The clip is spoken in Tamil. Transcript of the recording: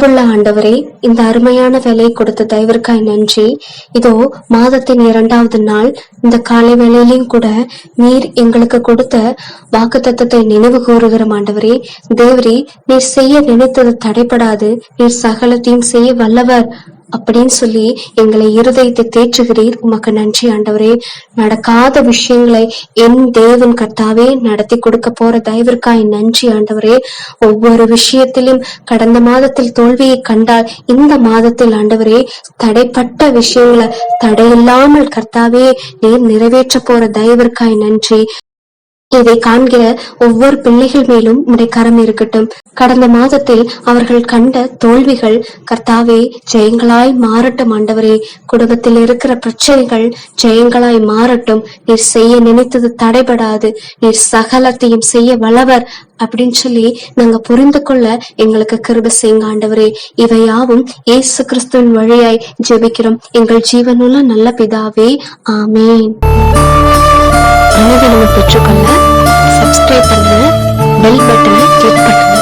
அன்புள்ள ஆண்டவரே, இந்த அருமையான வேலை கொடுத்த தயவிற்காய் நன்றி. இதோ மாதத்தின் 2வது நாள் இந்த காலை வேளையிலும் கூட நீர் எங்களுக்கு கொடுத்த வாக்குத்தத்தத்தை நினைவு கூறுகிறோம் ஆண்டவரே. தேவரே, நீர் செய்ய நினைத்தது தடைபடாது, நீர் சகலத்தையும் செய்ய வல்லவர் அப்படின்னு சொல்லி எங்களை இருதயத்தை தேற்றுகிறீர். உமக்கு நன்றி ஆண்டவரே. நடக்காத விஷயங்களை என் தேவன் கர்த்தாவே நடத்தி கொடுக்க போற தயவிற்காய் நன்றி ஆண்டவரே. ஒவ்வொரு விஷயத்திலும் கடந்த மாதத்தில் தோல்வியை கண்டால் இந்த மாதத்தில் ஆண்டவரே தடைப்பட்ட விஷயங்களை தடையில்லாமல் கர்த்தாவே நீர் நிறைவேற்ற போற தயவிற்காய் நன்றி. இதை காண்கிற ஒவ்வொரு பிள்ளைகள் மேலும் உடைய கரம் இருக்கட்டும். கடந்த மாதத்தில் அவர்கள் கண்ட தோல்விகள் கர்த்தாவே ஜெயங்களாய் மாறட்டும் ஆண்டவரே. குடும்பத்தில் இருக்கிற பிரச்சனைகள் ஜெயங்களாய் மாறட்டும். நீர் செய்ய நினைத்தது தடைபடாது, நீர் சகலத்தையும் செய்ய வல்லவர் அப்படின்னு சொல்லி நாங்க புரிந்து கொள்ள எங்களுக்கு கிருபை செய்யுங்க ஆண்டவரே. இவையாவும் இயேசு கிறிஸ்துவின் வழியாய் ஜெபிக்கிறோம் எங்கள் ஜீவனுள்ள நல்ல பிதாவே, ஆமேன். அனுதினமும் பெற்றுக்கொள்ள சப்ஸ்கிரைப் பண்ணுங்க, பெல் பட்டனை கிளிக் பண்ணுங்க.